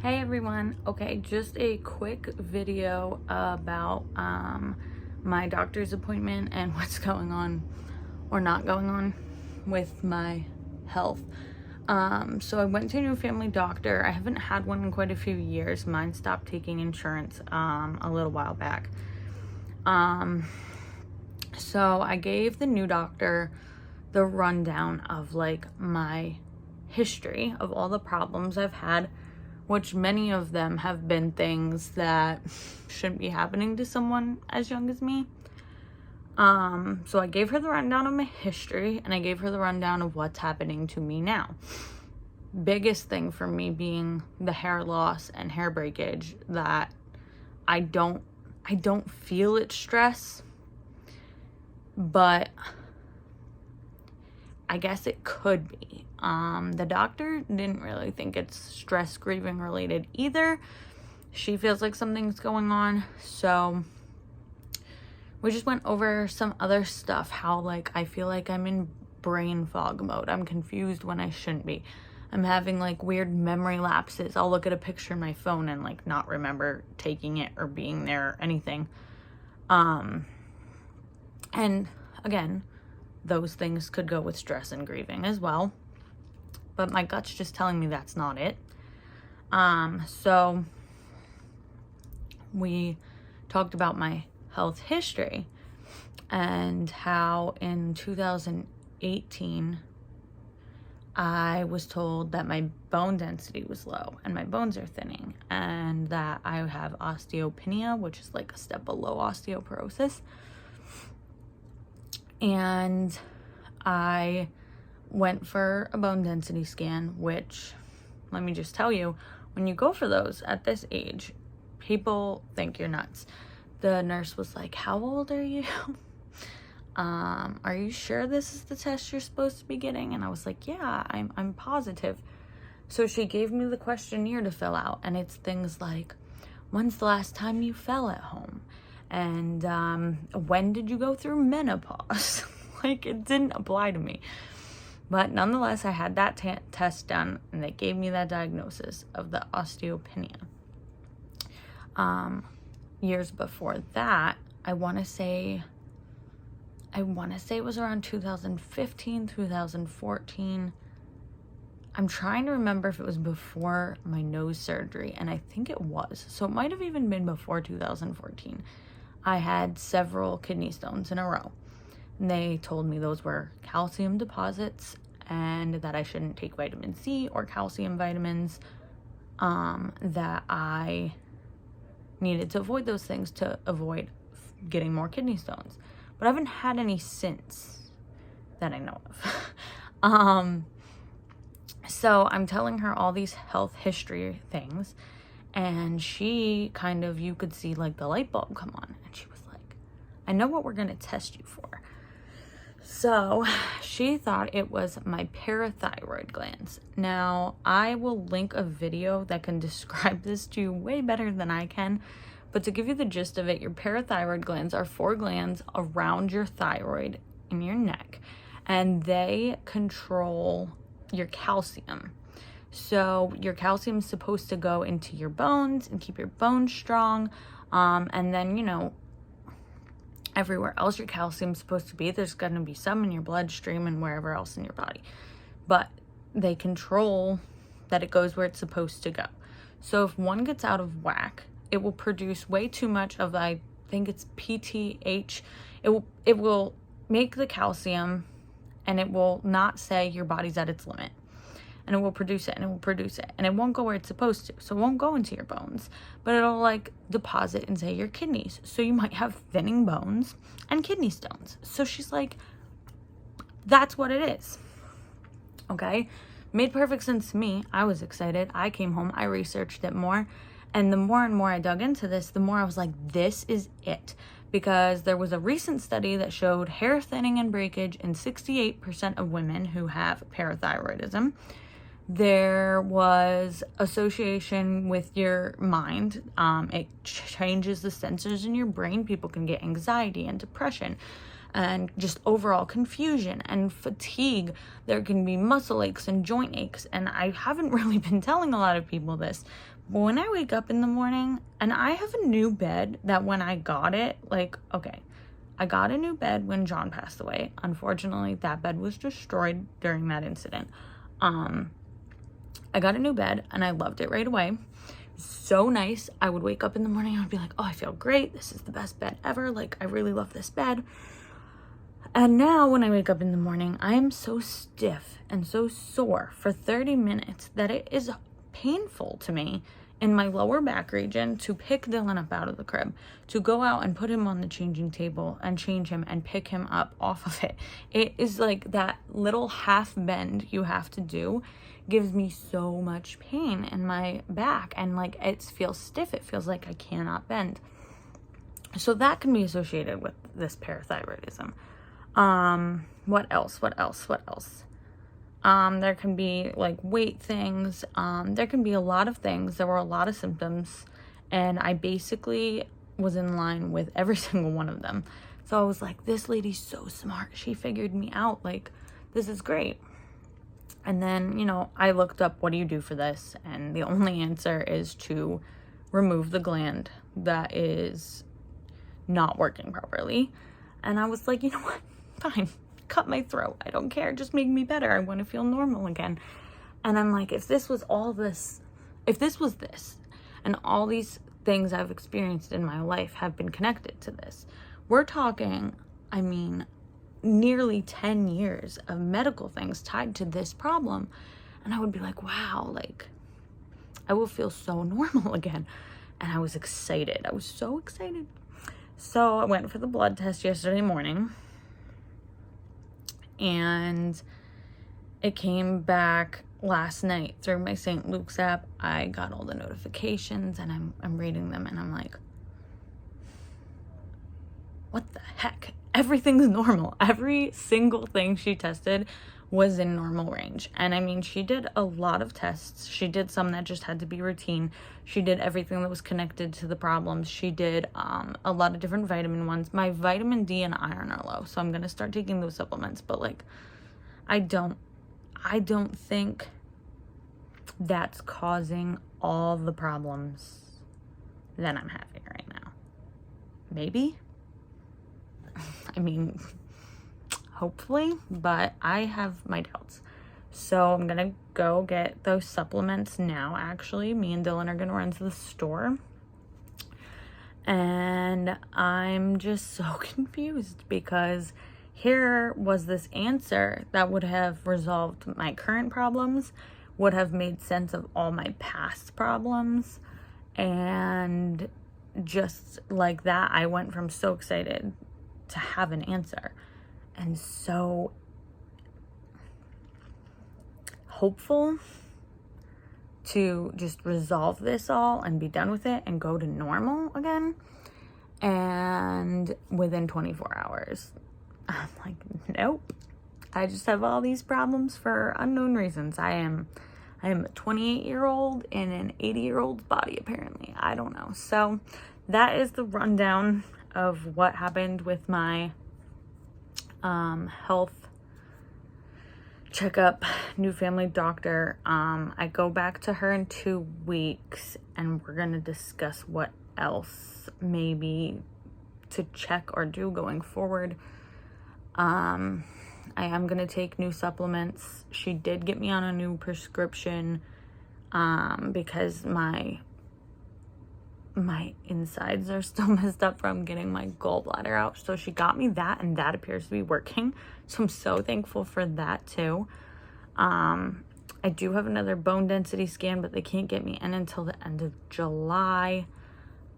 Hey everyone. Okay, just a quick video about my doctor's appointment and what's going on or not going on with my health. So I went to a new family doctor. I haven't had one in quite a few years. Mine stopped taking insurance a little while back. So I gave the new doctor the rundown of like my history of all the problems I've had, which many of them have been things that shouldn't be happening to someone as young as me. So I gave her the rundown of my history and I gave her the rundown of what's happening to me now. Biggest thing for me being the hair loss and hair breakage, that I don't feel it stress, but I guess it could be. The doctor didn't really think it's stress grieving related either. She feels like something's going on. So we just went over some other stuff, how like I feel like I'm in brain fog mode. I'm confused when I shouldn't be. I'm having like weird memory lapses. I'll look at a picture on my phone and like not remember taking it or being there or anything. And again, those things could go with stress and grieving as well, but my gut's just telling me that's not it. So we talked about my health history and how in 2018 I was told that my bone density was low and my bones are thinning, and that I have osteopenia, which is like a step below osteoporosis. And I went for a bone density scan, which, let me just tell you, when you go for those at this age, people think you're nuts. The nurse was like, "How old are you? Are you sure this is the test you're supposed to be getting?" And I was like, "Yeah, I'm positive." So she gave me the questionnaire to fill out, and it's things like, "When's the last time you fell at home? And when did you go through menopause?" Like, it didn't apply to me. But nonetheless, I had that test done, and they gave me that diagnosis of the osteopenia. Years before that, I want to say it was around 2015, 2014. I'm trying to remember if it was before my nose surgery, and I think it was. So it might have even been before 2014. I had several kidney stones in a row. And they told me those were calcium deposits and that I shouldn't take vitamin C or calcium vitamins, that I needed to avoid those things to avoid getting more kidney stones. But I haven't had any since that I know of. So I'm telling her all these health history things, and she kind of, you could see like the light bulb come on, and she was like, "I know what we're going to test you for." So she thought it was my parathyroid glands. Now, I will link a video that can describe this to you way better than I can. But to give you the gist of it, your parathyroid glands are 4 glands around your thyroid in your neck, and they control your calcium. So your calcium is supposed to go into your bones and keep your bones strong. And then, you know, everywhere else your calcium is supposed to be, there's going to be some in your bloodstream and wherever else in your body. But they control that it goes where it's supposed to go. So if one gets out of whack, it will produce way too much of, I think it's PTH. It will make the calcium, and it will not say your body's at its limit. And it will produce it, and it will produce it, and it won't go where it's supposed to. So it won't go into your bones, but it'll like deposit in, say, your kidneys. So you might have thinning bones and kidney stones. So she's like, that's what it is. Okay. Made perfect sense to me. I was excited. I came home, I researched it more. And the more and more I dug into this, the more I was like, this is it. Because there was a recent study that showed hair thinning and breakage in 68% of women who have parathyroidism. There was association with your mind. It changes the sensors in your brain. People can get anxiety and depression. and just overall confusion and fatigue. There can be muscle aches and joint aches. And I haven't really been telling a lot of people this, but when I wake up in the morning, and I have a new bed that when I got it, like, okay, I got a new bed when John passed away. Unfortunately, that bed was destroyed during that incident. I got a new bed and I loved it right away. So nice. I would wake up in the morning, I would be like, oh, I feel great. This is the best bed ever. Like, I really love this bed. And now when I wake up in the morning, I am so stiff and so sore for 30 minutes that it is painful to me in my lower back region to pick Dylan up out of the crib, to go out and put him on the changing table and change him and pick him up off of it. It is like that little half bend you have to do gives me so much pain in my back, and like it feels stiff. It feels like I cannot bend. So that can be associated with this parathyroidism. What else? There can be like weight things. There can be a lot of things. There were a lot of symptoms, and I basically was in line with every single one of them. So I was like, this lady's so smart. She figured me out. Like, this is great. And then, you know, I looked up, what do you do for this? And the only answer is to remove the gland that is not working properly. And I was like, you know what? Fine. Cut my throat. I don't care. Just make me better. I want to feel normal again. And I'm like, if this was this, and all these things I've experienced in my life have been connected to this, we're talking, I mean, nearly 10 years of medical things tied to this problem. And I would be like, wow, like, I will feel so normal again. And I was excited. I was so excited. So I went for the blood test yesterday morning, and it came back last night through my St. Luke's app. I got all the notifications, and I'm reading them, and I'm like, what the heck? Everything's normal. Every single thing she tested was in normal range. And I mean, she did a lot of tests. She did some that just had to be routine. She did everything that was connected to the problems. She did a lot of different vitamin ones. My vitamin D and iron are low, so I'm going to start taking those supplements. But like, I don't think that's causing all the problems that I'm having right now. Maybe? I mean, hopefully, but I have my doubts. So I'm gonna go get those supplements now. Actually, me and Dylan are gonna run to the store, and I'm just so confused because here was this answer that would have resolved my current problems, would have made sense of all my past problems, and just like that, I went from so excited to have an answer and so hopeful to just resolve this all and be done with it and go to normal again. And within 24 hours, I'm like, nope. I just have all these problems for unknown reasons. I am a 28-year-old in an 80-year-old's body, apparently. I don't know. So that is the rundown of what happened with my health checkup, new family doctor. I go back to her in 2 weeks, and we're going to discuss what else maybe to check or do going forward. I am going to take new supplements. She did get me on a new prescription because my insides are still messed up from getting my gallbladder out. So she got me that, and that appears to be working. So I'm so thankful for that too. I do have another bone density scan, but they can't get me in until the end of July.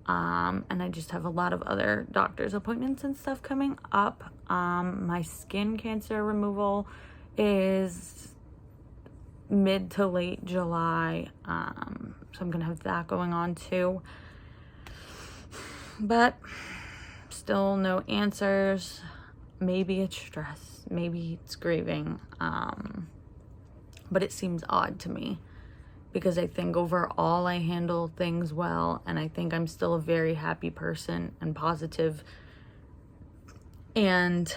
And I just have a lot of other doctor's appointments and stuff coming up. My skin cancer removal is mid to late July. So I'm gonna have that going on too. But still no answers. Maybe it's stress, maybe it's grieving. But it seems odd to me because I think overall I handle things well, and I think I'm still a very happy person and positive And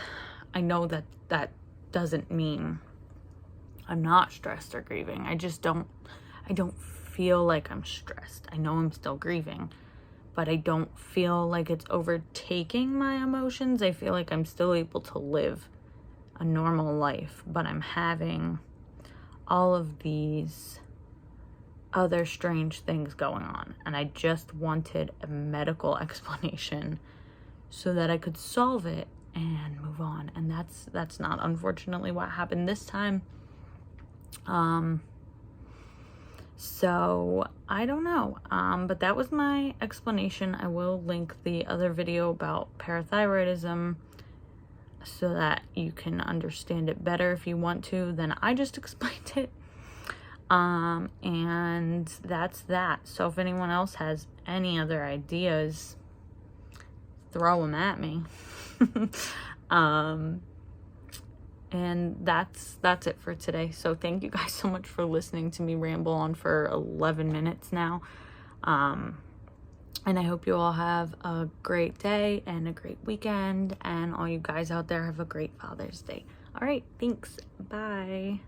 I know that that doesn't mean I'm not stressed or grieving. I don't feel like I'm stressed. I know I'm still grieving, but I don't feel like it's overtaking my emotions. I feel like I'm still able to live a normal life, but I'm having all of these other strange things going on, and I just wanted a medical explanation so that I could solve it and move on. And that's not unfortunately what happened this time. So I don't know, but that was my explanation. I will link the other video about parathyroidism so that you can understand it better if you want to than I just explained it. And that's that. So if anyone else has any other ideas, throw them at me. And that's it for today. So thank you guys so much for listening to me ramble on for 11 minutes now. And I hope you all have a great day and a great weekend, and all you guys out there have a great Father's Day. All right, thanks. Bye.